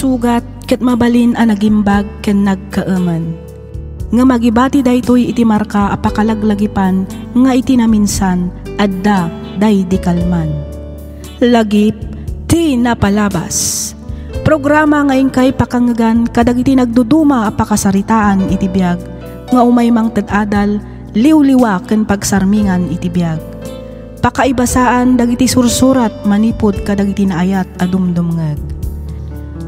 sugat ket mabalin a nagimbag ken nagkaaman. Nga magibati daytoy iti marka a pakalaglagipan nga iti naminsan adda day di kalman. Lagip ti napalabas. Programa ngayon kay pakangagan kadagiti nagduduma a pakasaritaan iti biag nga umaymang tadadal liwliwa ken pagsarmingan iti biag. Pakaibasaan dagiti sursurat manipod kadagiti naayat a dumdumngeg.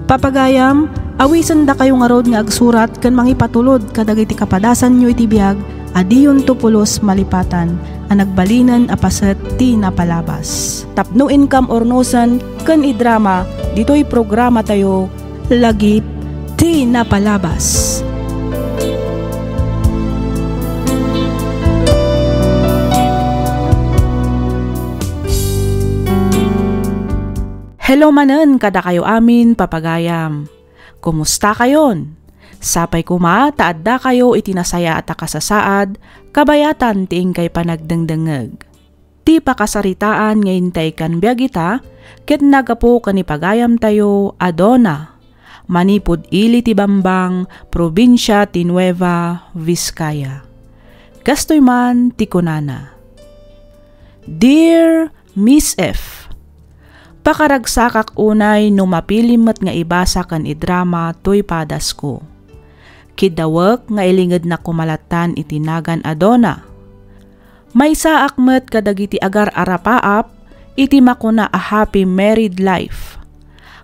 Papagayam, awisan da kayo nga rod nga agsurat ken mangipatulod kadagiti kapadasan nyo iti biag adiyon tupulos malipatan a nagbalinan a paset ti napalabas. Tapno income ornosan ken idrama ditoy programa tayo lagip ti napalabas. Hello manen kada kayo amin papagayam. Kumusta kayon? Sapay kuma taadda kayo itinasaya at kasasaad kabayatan tiing kay panagdengdengeg. Ti pakasaritaan ngayon tay kan biagita ket nagapo kanipagayam tayo Adona. Manipod ili ti Bambang, probinsya ti Nueva Vizcaya. Gastoy man ti kunana. Dear Miss F, pakaragsakak unay no mapilimet nga ibasa kan idrama toy padas ko. Kidawek nga ilinged na kumalatan itinagan Adona. May saakmet kadagiti agar arapaap iti makuna a happy married life.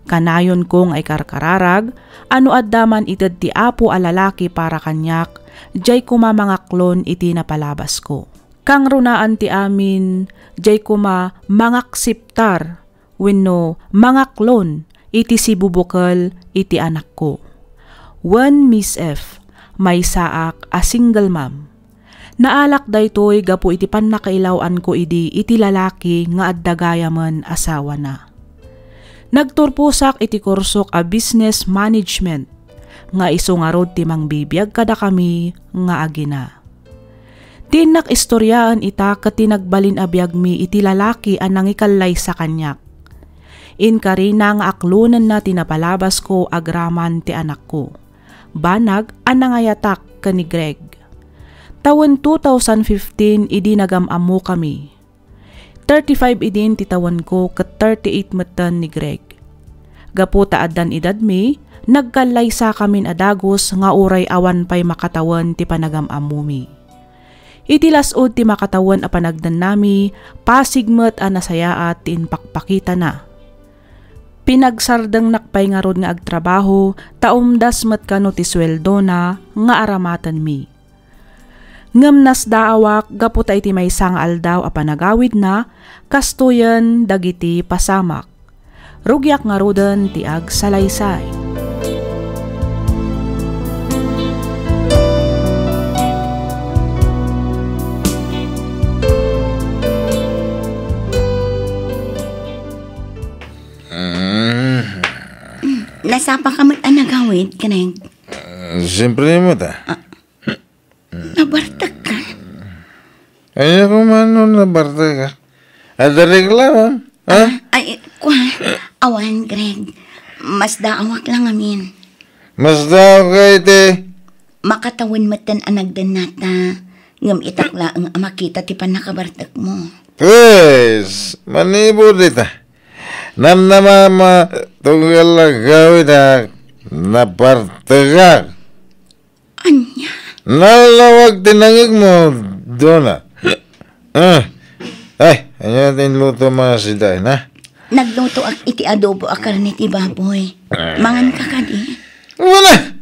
Kanayon kong ay karkararag ano addaman ited ti apo a lalaki para kanyak jay kuma mga klon iti napalabas ko. Kang runaan ti amin jay kuma mangaksiptar wenno mga klon iti si bubukal iti anak ko. When Miss F, may saak a single mom. Naalak daytoy gapo iti pannakailawan ko iti lalaki nga addagayaman asawa na. Nagturpusak iti kursok a business management nga iso nga rod ti mangbibiyag kada kami nga agina. Tinak istoryaan ita ket tinagbalin a biag mi iti lalaki a nangikallay sa kanyak. Inkarina nga aklunan na tinapalabas ko agraman ti anak ko. Banag ang nangayatak ka ni Greg. Taon 2015 idi nagamamu kami. 35 idin ti taon ko ket 38 metan ni Greg. Gaputa addan edad mi, nagkalay sa kamin adagos nga uray awan pay makatawan ti panagamamu mi. Iti lasod ti makatawan a panagdan nami, pasigmet a nasayaat ti inpakpakita na. Pinagsardeng nakpay nga rod nga agtrabaho, taumdas met kano ti sweldo na nga aramatan mi. Ngem nas daawak gaputa iti maysang aldaw a panagawid na, kastuyen dagiti pasamak. Rugyak nga roden ti agsalaysay. Nasapa ka mat anagawid, kaneng? Siyempre mo ta. Nabartak ka? Ay, ako man nun nabartak ka. At reklamo, ha? Awan, Greg. Mas daawak lang amin. Mas daw ka ite. Makatawan matan anagdan nata. Ngam itakla ang makita ti panakabartak mo. Pues, manibod ita. Nan na mama tunggal lang gawin na napartagak. Anya? Nalawag tinangig mo doon na. Ay, ano natin luto mga siday na? Nagluto ak iti adobo akar ni ti baboy. Mangan ka ka di? Wala!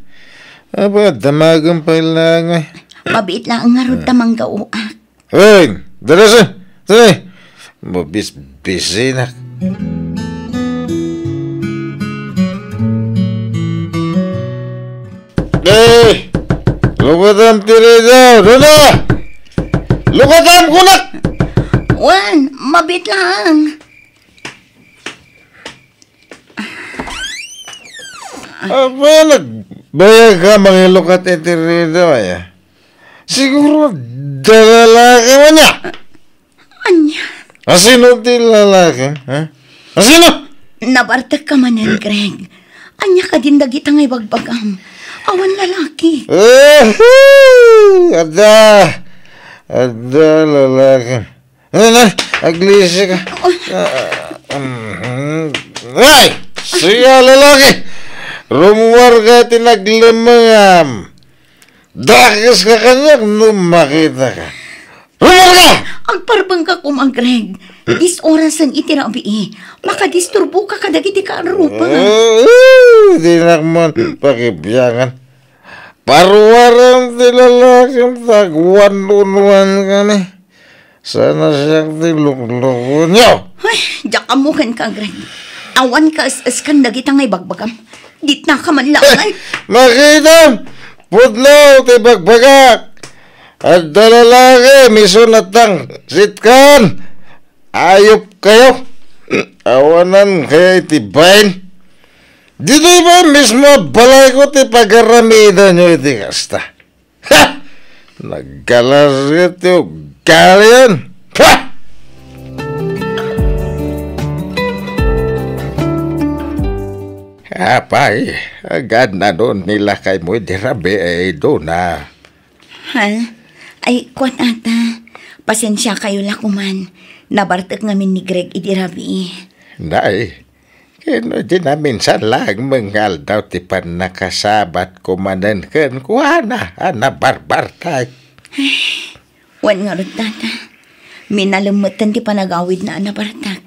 Aba, damagang pailangay. Mabiit lang ang ngarod tamang gauak. Hey, dalasan! Say! Mabis-bisi na. Hey! Lukatam tiri daw! Dada! Lukatam kunak! Wan, mabit lang. Aba, nagbayag ka mga lukat tiri daw ay. Siguro dalalaki mo niya. Anya? Asino ti lalaki? Ha? Asino? Nabartak ka manan, Greg. Anya ka din dagita ngay bagbagam. Awan lalaki. Ada lalaki. Aglisi ka. Ay! Siya lalaki! Rumuwar ka tinaglamangam. Dakas ka kanya nung makita ka. Rumuwar ka! Agparbang ka kumang Greg. Dis orasan itirabi eh. Makadisturbo ka kadagiti ka arupa. Di nakman pakibiyangan. Parwaran ti lalaking tagwan-unwan ka ni. Sana siyang tiluklukon niyo. Ay, jakamukan ka Greg. Awan ka as kan dagita ngay bagbagam. Dit na ka man lang ay. Makita! Pudlaw ti bagbagak! At dalalaki, misunatang sitkan. Ayop kayo. Awanan kaya itibayin. Dito ba mismo balay ko ti pagaramida nyo iti kasta. Ha! Naggalas ito galian. Ha! Apay, agad na doon nila kay mo dirabi ay doon na. Ha? Ay, kuwan ata. Pasensya kayo lakuman. Nabartak ngamin ni Greg idirabi. Nay, kino di na minsan lang mengal daw ti pan nakasabat kumanan ken kuana ana barbar tay. Wan nga rin tata. Minalamutan ti panagawid na anabartak.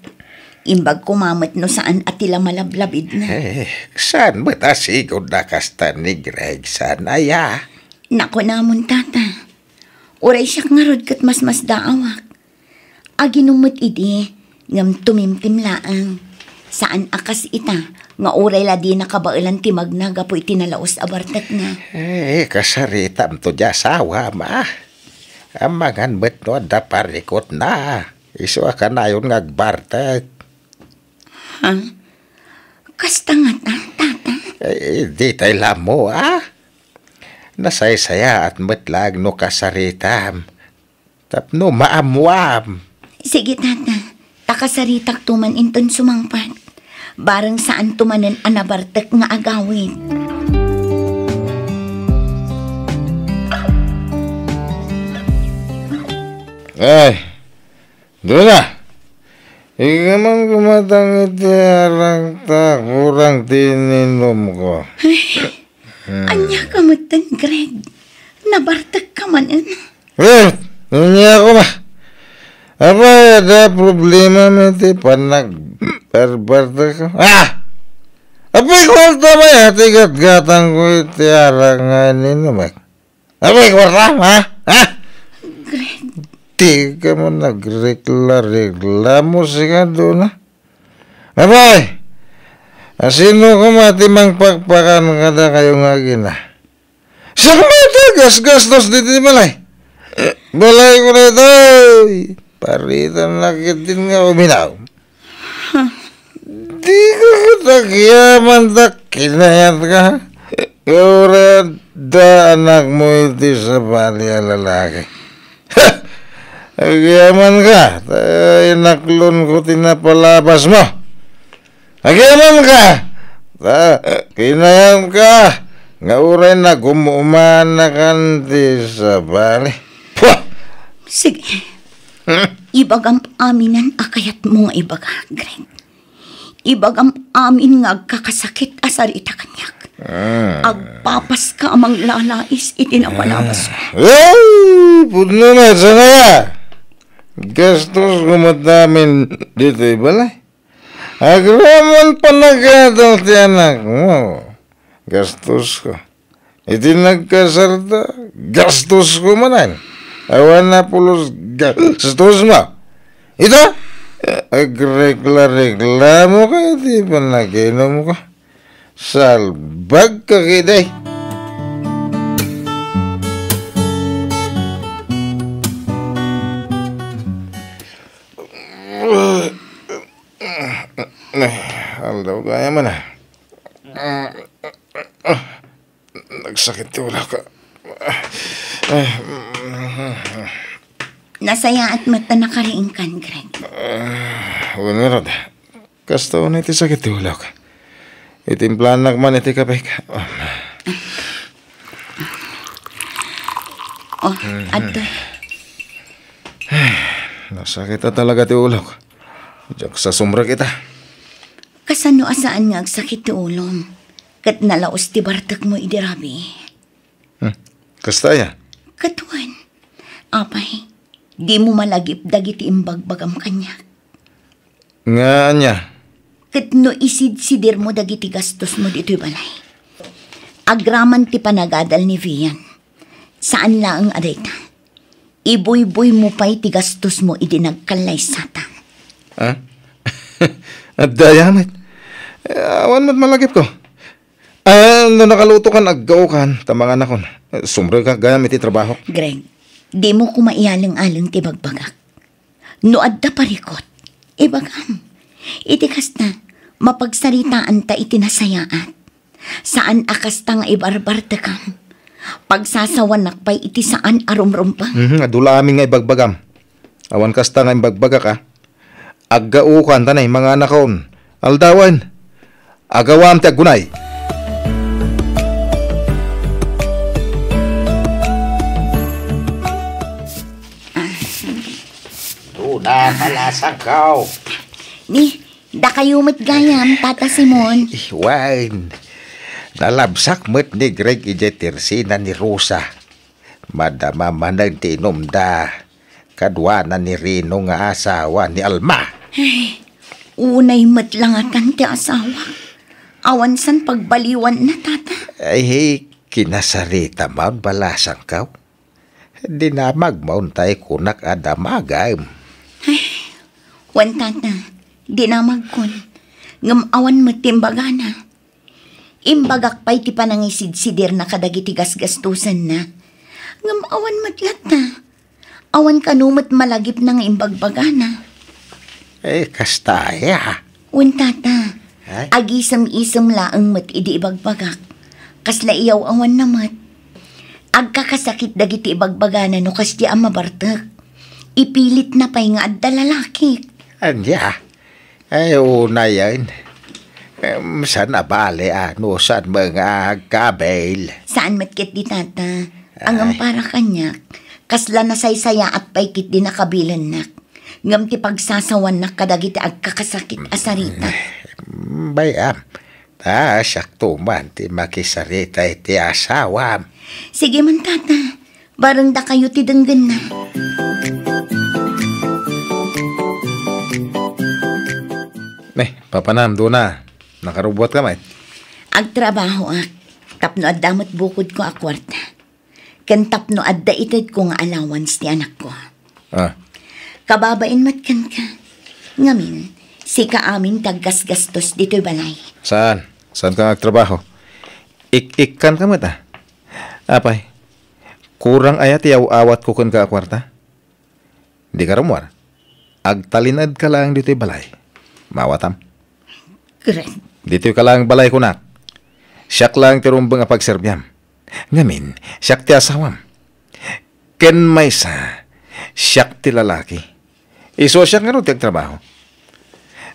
Imbag kumamot no saan at tila malablabid na. Saan mo ta sigod nakasta ni Greg sana ya? Nako namon tata. Uray siya nga rod kat mas daawak. Aginumot idi, ngam tumimtim laang. Saan akas ita, nga uray la di nakabailan ti magnaga po itinalaos abartak na. Kasaritam to dya sawa ma. Amangan bet no da parikot na. Iso ka na yun ngagbartak. Ha? Kasta nga tata? Di tayo lamo Nasaysaya at matlag no kasaritam. Tapno maamwam. Sige tata, takasaritak tuman inton sumangpat. Barang saan tumanan anabartek nga agawin. Ay, doon na. Ika man kumatang iti arang ta, kurang tininom ko. Anya ka matan, Greg. Nabartak ka man. Niya ako ma. Apa ada problema mati panag barbartak ko. Apa kwarta ba ya? Tigat-gatang ko iti arang ninumak. Apa kwarta, ha? Greg. Di ka mo nagreklamo siya doon, Abay! Sino ko matimang pakpakan kada kayo nga gina? Siya kumata, gas-gastos dito balay. Balay ko na ito. Paritan nakitin nga uminaw. Di ka katagyaman tak kinayat ka. Kaya da anak mo iti sa bali lalaki. Agyaman ka. Inaklon ko tinapalabas mo. Agyaman ka. Kinayam ka. Nga uray na gumumanakan di sa bali. Sige. Ibagam aminan akayat mo nga ibaga, Greg. Ibagam amin nga kakasakit asarita kanyak. Agpapas ka amang lalais itinapalabas ko. Ay! Puno na, sana ya. Gastos kumatamin dito ibalay. Agraman panagatang ti anak mo. Gastos ko. Iti nagkasarta, gastos ko manan. Awan na pulos gastos mo. Ito? Agrekla-reklamo ka, iti panaginom ko. Salbag ka kiday. Aldaw kaya man nagsakit wala ka. Nasaya at mata nakariingkan, Greg. Wala rod. Kasta unay ti sakit wala ka. Itimplanak man iti kape ka. Oh, ato. Nasakit na talaga ti ulo ko. Diyak sa sumra kita. Kasano asaan nga agsakit ti ulom? Kat nalaos ti bartak mo idirabi. Kasta ya? Katuan. Apay, di mo malagip dagiti imbagbagam kanya. Nga niya. Kat no isid-sidir mo dagiti gastos mo dito'y balay. Agraman ti panagadal ni Vian. Saan lang ang adayta? Iboy-boy mo pa'y ti gastos mo idinagkalay satan. Ha? At dayamit. Awan mo't malagip ko. No nakaluto kan aggaw kan, tamang anak ko. Sumre ka, gayam iti trabaho. Greg, di mo kumaialing-aling ti bagbagak. No adda parikot, ibagam. Iti kasta, mapagsaritaan ta iti nasayaan. Saan akasta nga ibarbar kam? Pagsasawan nakpay iti saan arumrumpa. Adula amin nga ibagbagam. Awan kasta nga ibagbaga ka. Aggaukan tanay mga anak kon. Aldawan. Agawam ti aggunay. Tuna palasang kau. Ni, da kayo gayam, Tata Simon. Iwan. Nalabsak met ni Greg ijetirsi na ni Rosa. Madama manang tinumda. Kadwa na ni Rino nga asawa ni Alma. Ay, unay matlangatan ti asawa. Awan san pagbaliwan na, Tata. Ay, kinasarita maun balasang kau. Di na magmauntay kunak adamagam. Wan, Tata, di na magkon. Ngam awan matimbagana. Imbagak pa'y ti panangisid-sidir na kadagiti gasgastusan na. Ngam awan matlata. Awan kanumat malagip na nga imbagbagana. Kastaya. Wan, Tata, Ay? agisam-isam laang mat idi ibagbagak. Kasla iyaw awan na mat. Agkakasakit dagiti ibagbagana no kas di ang mabartak. Ipilit na pa'y nga adda lalaki. Anya. Ay, una yan. Saan nabali ano saan mga kabel? Saan matkit di, Tata? Ang para kanya, kasla na saysaya at paikit di nakabilan nak. Ngam ti pagsasawan na kadagiti agkakasakit asarita. Bayam. Sakto man ti makisarita iti asawam. Sige man, Tata. Barang da kayo ti denggan na. Papanam doon na. Nakarubot ka man. Agtrabaho ak. Tapno adamot bukod ko akwarta. Kan tapno adda itid ko nga allowance ti anak ko. Kababain matkan ka. Ngamin, si kaamin taggasgastos dito'y balay. Saan? Saan ka nagtrabaho? Ik-ikan ka mata. Apay, kurang ayat yaw-awat ko kun ka akwarta. Di ka ramwar. Agtalinad ka lang dito'y balay. Mawatam. Correct. Dito'y ka lang balay kunak. Siyak lang tirumbang apagserbyam. Ngamin, siyak ti asawam. Ken maysa, siyak ti lalaki. Iso siyak nga rin ti agtrabaho.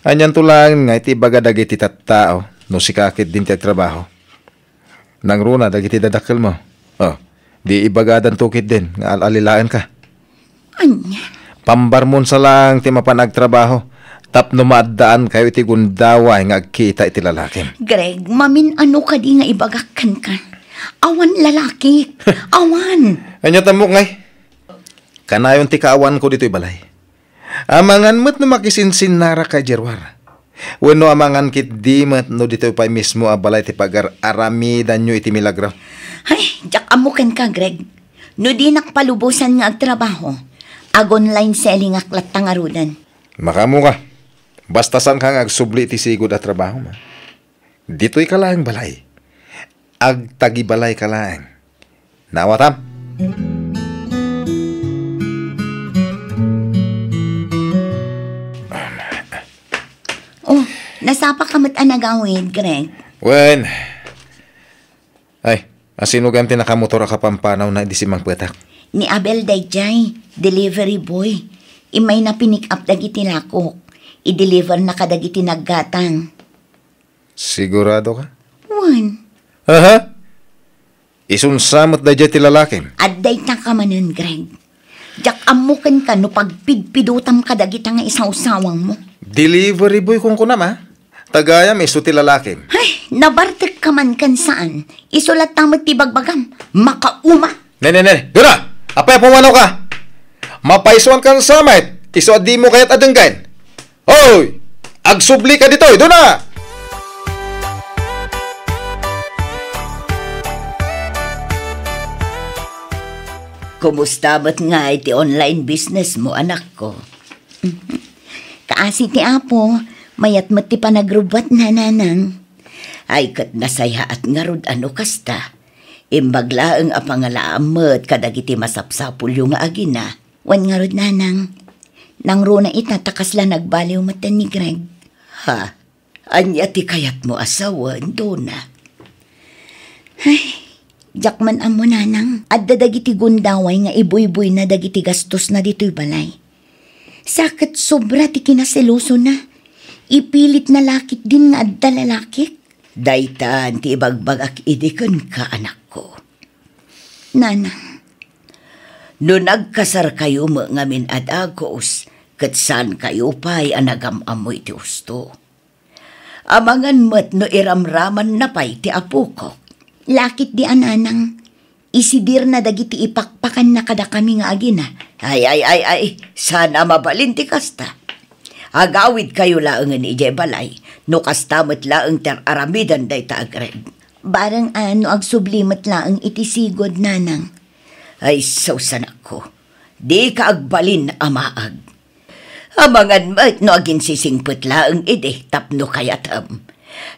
Anyan to lang nga iti baga dagiti tattao no si kakit din ti agtrabaho. Nang runa dagiti dadakkel mo. Di ibagadan tukit din nga alalilaan ka. Anya? Pambarmon sa lang ti mapanagtrabaho. Tapno maadaan kayo iti gundaway nga agkita iti lalaki. Greg, mamin ano ka di nga ibagakan ka? Awan lalaki. Awan. Anya tamok ngay. Kanayon ti kaawan ko dito'y balay. Amangan mo't no makisinsin nara ka Jerwar. Wano amangan kit di mo't no dito'y pa mismo a balay ti pagar-aramidan nyo iti milagro. Ay, jak amukan ka, Greg. No di nakpalubusan nga agtrabaho. Ag-online selling aklat tangarudan. Makamu ka. Basta sang kang agsubli iti sigod at trabaho ma. Dito'y kalaang balay. Agtagi balay kalaang. Nawatam. Oh, nasapa ka mat anagawid, Greg. Wen. Ay, asinugam ti nakamotor ka pampanaw na di si Mang Petak. Ni Abel Dayjay, delivery boy. Imay na pinick up dagiti lakok. I-deliver na kadagiti naggatang. Sigurado ka? Wan, Aha? Isunsamot da dyan ti lalaki. adday na ka manan, Greg. Jak amukan ka no pagpidpidutam ka dagita nga isaw-sawang mo. Delivery boy kung kunam ha. Tagayam iso ti lalaki. Ay, nabartek ka man kan saan. Isulat tamad ti bagbagam. Makauma. Nene, dura! Apay pumanaw ka! Mapaisuan kang samait. Iso di mo kaya't adenggan. Hoy! Agsubli ka dito, doon na! Kumusta ba't nga iti online business mo, anak ko? Kaasi ti Apo, mayat mo ti panagrubat na nanang. Ay kat nasaya at ngarod ano kasta. Imbaglaang apangalaam mo't kadagiti masapsapul yung agina. Wan ngarod nanang. Nang runa itatakas lang nagbaliw mata ni Greg. Ha? Anya ti kayat mo asawan, Dona. Ay, jakman amo nanang. At dadagiti gundaway nga ibuy-buy na dagiti gastos na dito'y balay. Sakit sobra ti kinaseloso na. Ipilit na lakit din nga adda lalaki. Daytan ti ibagbagak idikon ka, anak ko. Nanang, no nagkasar kayo mo ngamin adagos, kat saan kayo pa'y anagamamoy ti usto. Amangan mo't no iramraman na pa'y ti apo ko. Lakit di ananang, isidir na dagiti ipakpakan na kada kami nga agina. Ay, sana mabalinti kasta. Agawid kayo laangan ije balay, no kastamot laang ter aramidan day taagred. Barang ano agsublimot laang itisigod nanang. Ay, sausanak ko, di ka agbalin amaag. Amangan mo't no agin sisingput laang ide tapno kayatam.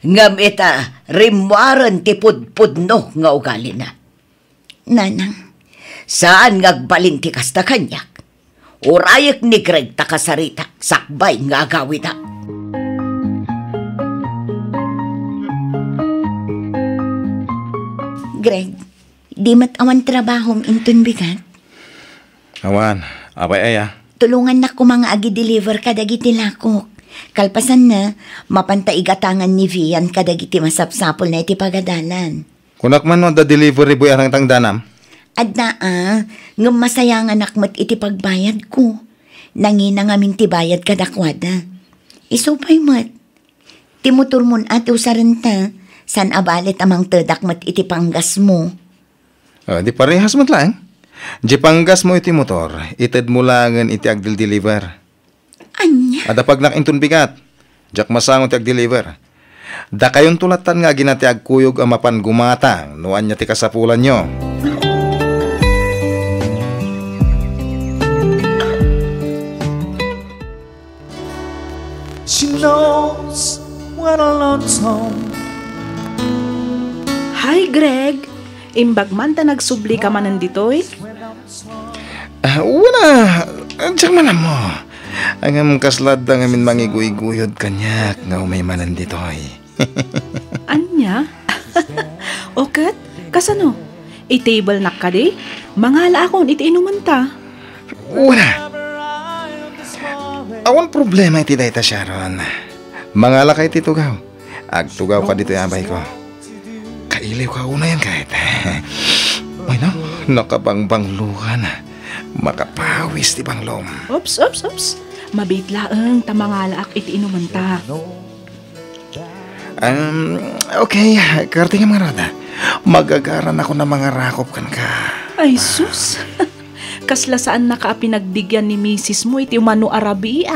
Ngam ita, rimwaran ti pudpudno nga ugali na. Nanang, saan ngagbalin ti kasta kanyak? Urayak ni Greg takasarita, sakbay nga gawita. Greg, di mat awan trabahom intun bigat? Awan, apay aya. Tulungan na ko mga agi-deliver kadagiti lakok. Kalpasan na, mapantaigatangan ni Vian kadagiti masapsapol na iti pagadalan. Kunak man no da delivery boy arang tangdanam. Adda ngam masayang anak mo't iti pagbayad ko. Nangina ngamin ti bayad kadakwada. Isupay mo't. Timutur mon at usaranta, san abalit amang tedak mo't iti panggas mo. Di parehas mo't lang. Di panggas mo iti motor, ited mo langan iti agdil-deliver. Anya? Ada pag nakintun bigat, jak masangon ti agdeliver. Da kayong tulatan nga ginati agkuyog amapan gumatang, nuan niya ti kasapulan nyo. She knows when alone's home. Hi, Greg. Imbag man ta nagsubli ka man nanditoy? Una, jak man mo. Ang kaslad ang amin mangiguy-guyod kanyak nga umay manan ditoy. Anya? Okat? Kasano? I-table na ka di? Mangala akon iti inuman ta. Una, awan problema iti dayta Sharon. Mangala kay ti tugaw. Agtugaw ka dito abay ko. Kailiw ka una yan kahit. Ay no, nakabangbanglo ka na. Makapawis ti banglom. Ops. Mabitlaang tamangala ak iti inuman ta. Okay, karti nga mga rada. Magagaran ako ng mga rakop kan ka. Ay sus. Kasla saan nakaapinagdigyan ni misis mo iti umano arabi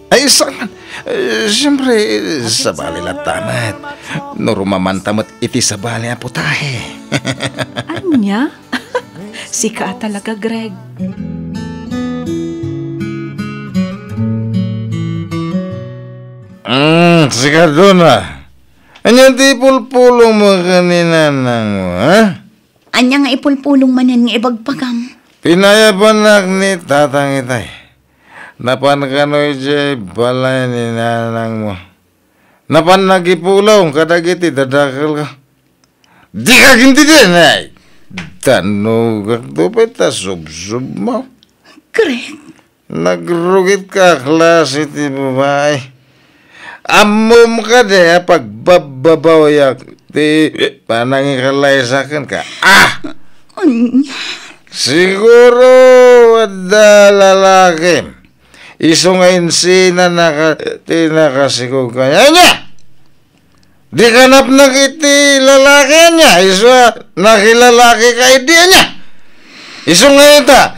Ay, saan? Siyempre, sa bali latamat. No rumamantamot iti sa bali aputahe. Anya? Sika talaga, Greg. Sika doon Anyan ti pulpulong mo kanina nang mo, ha? Anya nga ipulpulong manan nga ibagpagam. Pinayabanak ni tatang itay. Napan ka no ije balay ni nanang mo. Napan nagipulong kadagiti dadakal ka. Di ka ginti din ay. Tanong kakdupay ta sub-sub mo. Greg, Nagrugit ka klase ti babae. amom ka de pagbababayak ti panangikalaisakan ka. Siguro ada lalaki iso ngayon sina tinakasigog kanya niya. Di kanap na kiti lalaki niya. Iso nakilalaki ka idea niya. Iso ngayon ta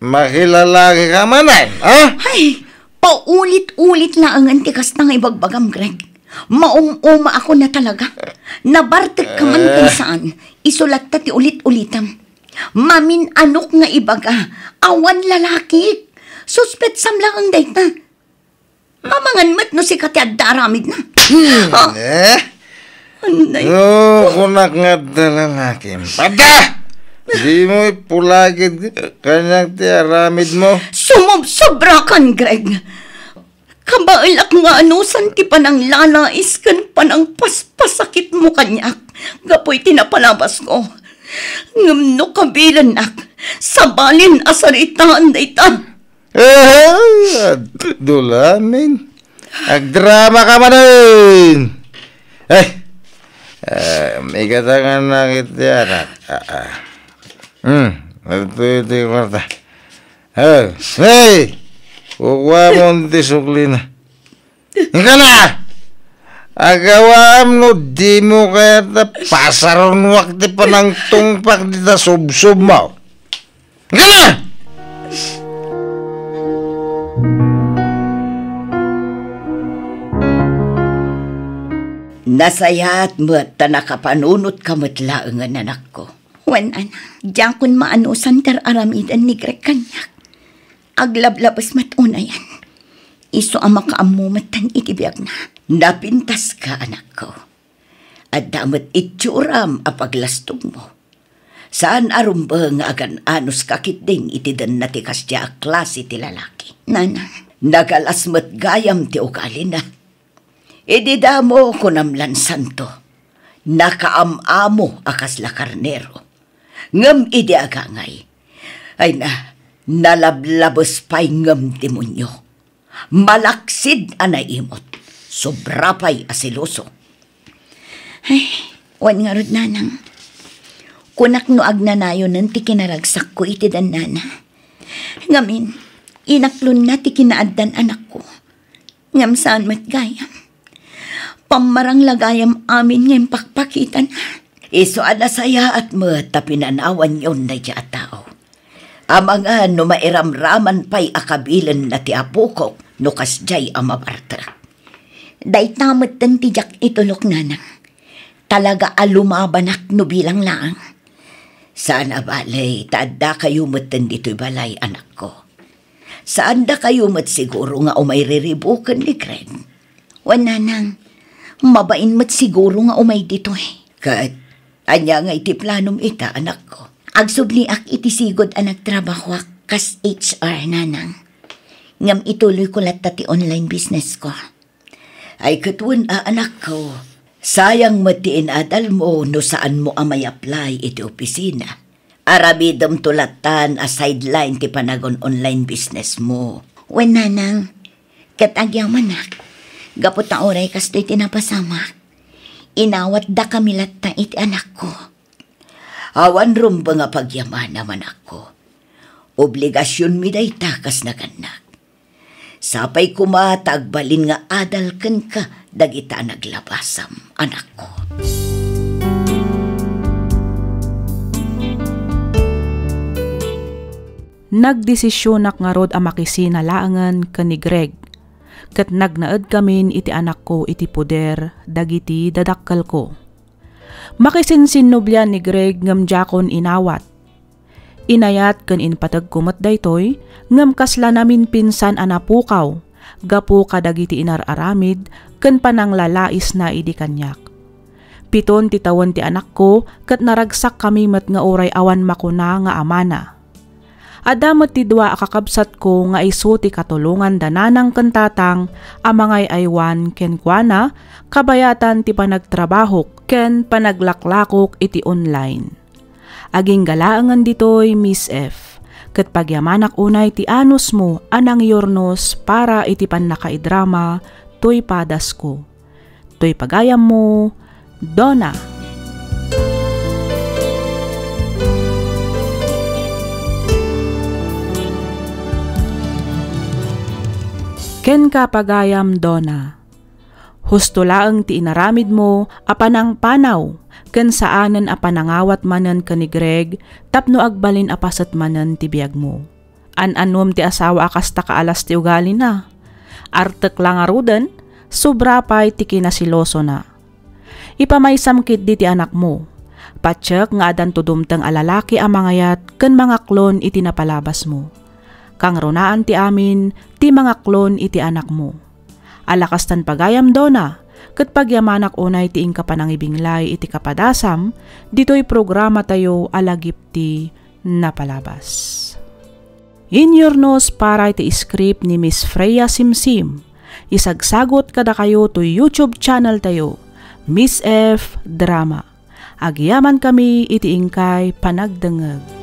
makilalaki ka manay. Ay, paulit-ulit na ang antikas na nga ibagbagam, Greg. Maum-uma ako na talaga. Nabartek ka man kung saan. Isulat ta ti ulit-ulitam. Mamin anok nga ibaga. Awan lalaki. Suspetsam lang ang data. Mamangan mat no si Kati daramid na. Anday. Kunak nga lalaki. Pada! Di mo ipulagid kanyang tiaramid mo. Sobra kan, Greg. Kabailak nga anusan ti panang lalais kan panang paspasakit mo kanyak. Gapoy tinapalabas ko. Ngamno kabilan nak. Sabalin asaritaan dayta. Dulamin. Agdrama ka manin. May katangan na kita anak. Ito yung kwarta. Hey! Kukuha mo ang tisukli na. Hingga na! Agawam no, di mo kaya ta pasaron wakti pa ng tungpak di ta sub-sub mo. Hingga na! Nasayaat mo at nakapanunot ka matlaang ang anak ko. Wan, anak, diyan kun maanusan tar aramidan ni Greg kanyak. Aglablabas matuna yan. Iso ang makaamumatan itibiyag na. Napintas ka, anak ko. At damat itsuram apaglastog mo. Saan arumba nga agan anus kakit ding itidan na tikas diya klase ti lalaki. Nana, nagalasmat gayam ti ugali na. Idida mo kunamlan santo. Nakaamamo akas la karnero. Ngam idi agangay. Ay nalablabos pa'y ngam demonyo. Malaksid anay imot. Sobra pa'y asiloso. Ay, wan nga rod nanang. Kunak no agnanayo ng ti kinaragsak ko iti dan nana. Ngamin, inaklon na ti kinaaddan anak ko. Ngam saan matgayam. Pamarang lagayam amin ngayon pakpakitan. Iso anasaya at mata pinanawan yon na dya tao. Amanga no mairamraman pa'y akabilan na ti apukok no kasjay amabartra. Day tamad tan tijak itulok nanang. Talaga alumabanak no bilang laang. Sana balay, taadda kayo matan dito'y balay anak ko. Saan da kayo mat siguro nga umay riribukan ni Greg? Wananang, mabain mat siguro nga umay dito eh. Kat, anya nga iti planom ita, anak ko. Agsubli ak iti sigod anak trabaho kas HR, nanang. Ngam ituloy ko latta ti online business ko. Ay katun anak ko, sayang matiin adal mo no saan mo amay apply iti opisina. Arabidam tulatan a sideline ti panagon online business mo. Wen nanang, katagyaman nak. Gapot na oray kasto'y tinapasamak. Inawat da kami latta iti anak ko. Awan rumba nga pagyaman naman ako. Obligasyon mi day takas na kanak. Sapay kumatagbalin nga adal ken ka dagita naglabasam, anak ko. Nagdesisyonak nga rod a makisina laangan ken ni Greg. Kat nagnaed kamin iti anak ko iti poder, dagiti dadakkel ko. Makisinsinubyan ni Greg ngam jakon inawat. Inayat ken inpatag kumat daytoy, ngam kasla namin pinsan anapukaw, gapu kadagiti inararamid, ken panang lalais na idi kanyak. 7 ti tawen ti anak ko, kat naragsak kami met nga oray awan makuna nga amana. Adamot ti dua akakabsat ko nga isu ti katulungan dananang kentatang amangay aywan ken kuana kabayatan ti panagtrabaho ken panaglaklakok iti online. Aging galaangan ditoy Miss F. Ket pagyamanak unay ti anus mo anang yornos para iti pan nakaidrama to'y padas ko. To'y pagayam mo, Donna. Ken ka pagayam, Donna. Husto laeng ti inaramid mo apanang panaw, ken saanen apanangawat manen ka ni Greg, tapno agbalin apasat manen ti biyag mo. An-anom ti asawa akas ta kaalas ti ugali na. Artek lang aruden, sobra pa'y ti kinasiloso na. Ipamaisamkit di ti anak mo. Patsyak nga adan tudumteng alalaki a mangayat ken mga klon iti napalabas mo. Kang runaan ti amin, ti mga klon iti anak mo. Alakas tan pagayam, Donna, ket pagyamanak unay ti ingka panangibinglay iti kapadasam, dito'y programa tayo alagip ti napalabas. In your nose para iti script ni Miss Freya Simsim. Isagsagot kada kayo to YouTube channel tayo, Miss F Drama. Agyaman kami iti ingkay panagdengeg.